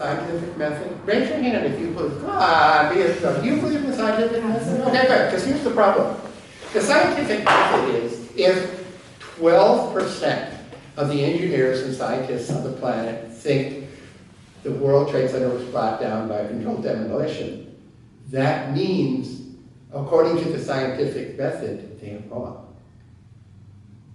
Scientific method? Raise your hand if you believe. Do you believe in the scientific method? Okay, good, because here's the problem. The scientific method is if 12% of the engineers and scientists on the planet think the World Trade Center was brought down by a controlled demolition, that means, according to the scientific method, they are wrong.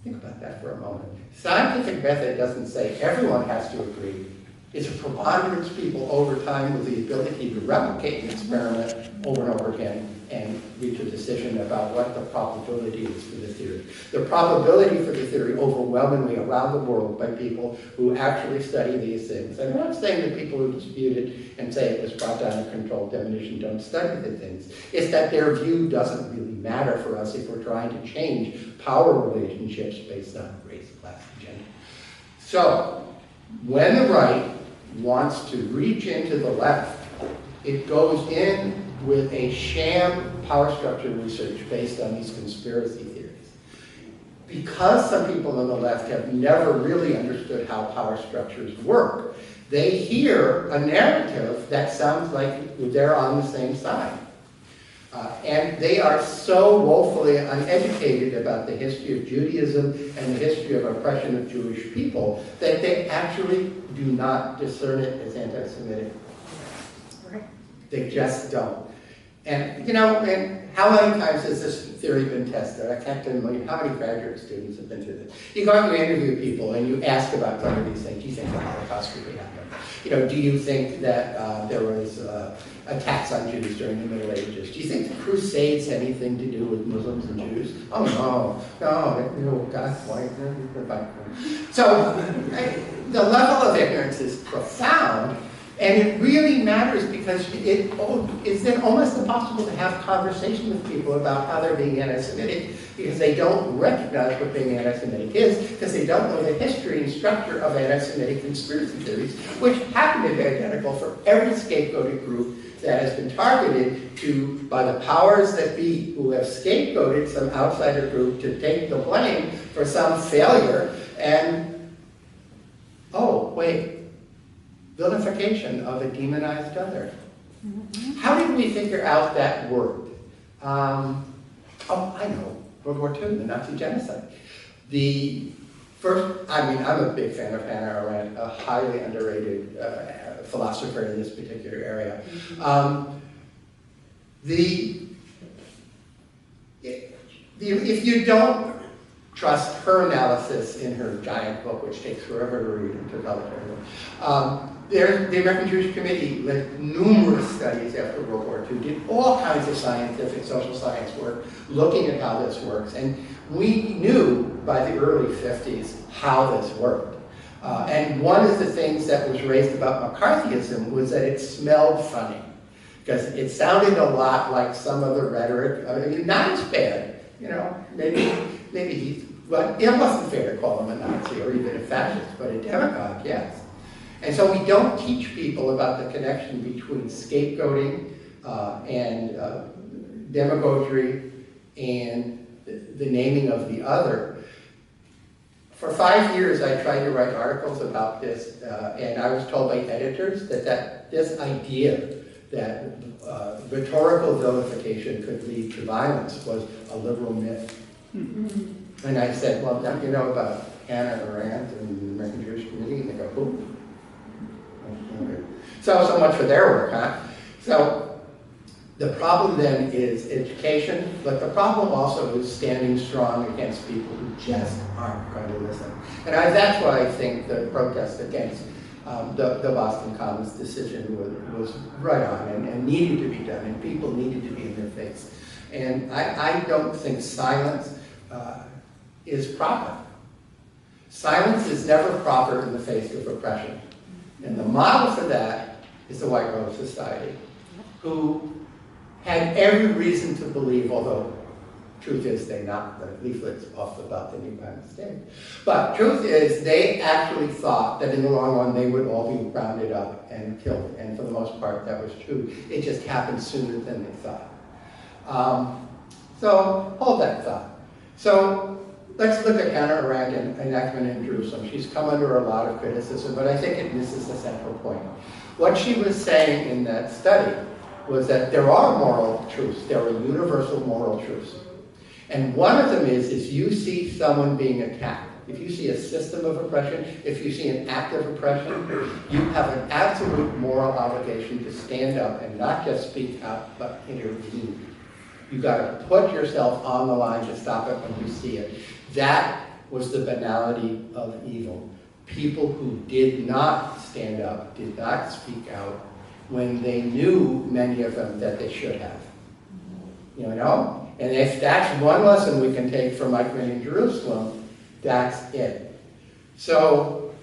Think about that for a moment. Scientific method doesn't say everyone has to agree. It's a preponderance of people over time with the ability to replicate an experiment over and over again and reach a decision about what the probability is for the theory. The probability for the theory overwhelmingly around the world by people who actually study these things. And I'm not saying that people who dispute it and say it was brought down in controlled demolition don't study the things. It's that their view doesn't really matter for us if we're trying to change power relationships based on race, class, and gender. So, when the right wants to reach into the left, it goes in with a sham power structure research based on these conspiracy theories. Because some people on the left have never really understood how power structures work, they hear a narrative that sounds like they're on the same side. And they are so woefully uneducated about the history of Judaism and the history of oppression of Jewish people that they actually do not discern it as anti-Semitic. Right. They just don't. And, you know, and how many times has this theory been tested? I can't tell you how many graduate students have been through this. You go out and you interview people and you ask about some of these things. Do you think the Holocaust really happened? You know, do you think that there was attacks on Jews during the Middle Ages? Do you think the Crusades had anything to do with Muslims and Jews? Oh, no, God's white. So the level of ignorance is profound, and it really matters because it's then almost impossible to have conversation with people about how they're being anti-Semitic because they don't recognize what being anti-Semitic is, because they don't know the history and structure of anti-Semitic conspiracy theories, which happen to be identical for every scapegoated group that has been targeted by the powers that be who have scapegoated some outsider group to take the blame for some failure and, oh, wait, vilification of a demonized other. Mm-hmm. How did we figure out that word? Oh, I know, World War II, the Nazi genocide. The first, I'm a big fan of Hannah Arendt, a highly underrated philosopher in this particular area. Mm-hmm. If you don't trust her analysis in her giant book, which takes forever to read and totalitarian, the American Jewish Committee led numerous studies after World War II, did all kinds of scientific, social science work, looking at how this works. And we knew by the early 50s how this worked. And one of the things that was raised about McCarthyism was that it smelled funny, because it sounded a lot like some of the rhetoric. I mean, not as bad, you know, maybe but it wasn't fair to call him a Nazi or even a fascist, but a demagogue, yes. And so we don't teach people about the connection between scapegoating and demagoguery and the naming of the other. For 5 years, I tried to write articles about this, and I was told by editors that this idea that rhetorical vilification could lead to violence was a liberal myth. Mm-hmm. And I said, well, don't you know about Hannah Arendt and the American Jewish Committee? And they go, who? Okay. So much for their work, huh? So the problem then is education, but the problem also is standing strong against people who just aren't going to listen. And that's why I think the protest against the Boston Commons decision was right on and needed to be done, and people needed to be in their face. And I don't think silence is proper. Silence is never proper in the face of oppression. And the model for that is the White Rose Society, who had every reason to believe, although truth is they knocked the leaflets off about the new by mistake. But truth is they actually thought that in the long run they would all be rounded up and killed. And for the most part that was true. It just happened sooner than they thought. So hold that thought. So let's look at Hannah Arendt and enactment in Jerusalem. She's come under a lot of criticism, but I think it misses the central point. What she was saying in that study was that there are moral truths. There are universal moral truths. And one of them is you see someone being attacked. If you see a system of oppression, if you see an act of oppression, you have an absolute moral obligation to stand up and not just speak out, but intervene. You've got to put yourself on the line to stop it when you see it. That was the banality of evil. People who did not stand up, did not speak out, when they knew, many of them, that they should have. You know? And if that's one lesson we can take from Eichmann in Jerusalem, that's it. So,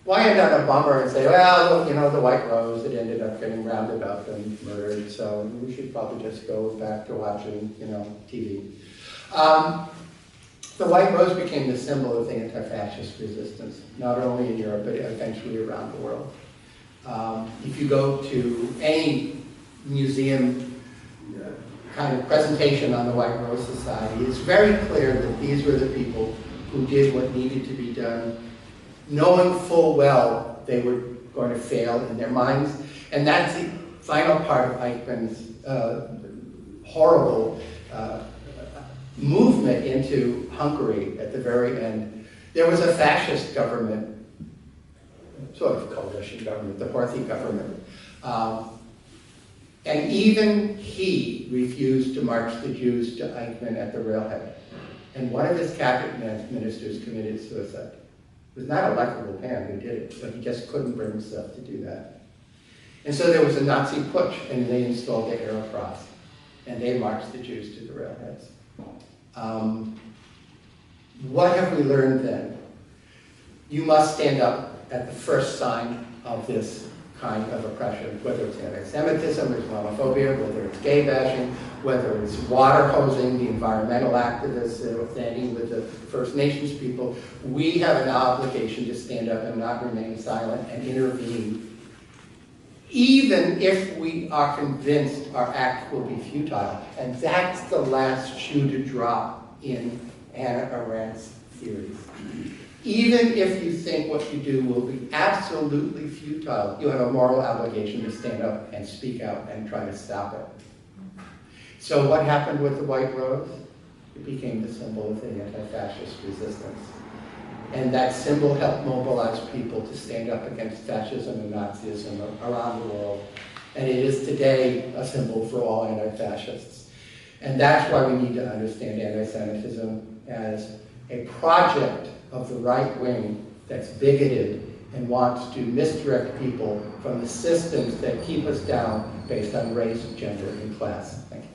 why end on a bummer and say, well, you know, the White Rose, it ended up getting rounded up and murdered, so we should probably just go back to watching, you know, TV. The White Rose became the symbol of the anti-fascist resistance, not only in Europe, but eventually around the world. If you go to any museum kind of presentation on the White Rose Society, it's very clear that these were the people who did what needed to be done, knowing full well they were going to fail in their minds. And that's the final part of Eichmann's horrible movement into Hungary at the very end. There was a fascist government, sort of coalition government, the Horthy government. And even he refused to march the Jews to Eichmann at the railhead. And one of his cabinet ministers committed suicide. It was not a likable man who did it, but he just couldn't bring himself to do that. And so there was a Nazi putsch, and they installed the Arrow Cross, and they marched the Jews to the railheads. What have we learned then? You must stand up at the first sign of this kind of oppression, whether it's anti-Semitism, or Islamophobia, whether it's gay bashing, whether it's water hosing, the environmental activists standing with the First Nations people. We have an obligation to stand up and not remain silent and intervene, even if we are convinced our act will be futile. And that's the last shoe to drop in Hannah Arendt's theories. Even if you think what you do will be absolutely futile, you have a moral obligation to stand up and speak out and try to stop it. So what happened with the White Rose? It became the symbol of the anti-fascist resistance. And that symbol helped mobilize people to stand up against fascism and Nazism around the world. And it is today a symbol for all anti-fascists. And that's why we need to understand anti-Semitism as a project of the right wing that's bigoted and wants to misdirect people from the systems that keep us down based on race, gender, and class. Thank you.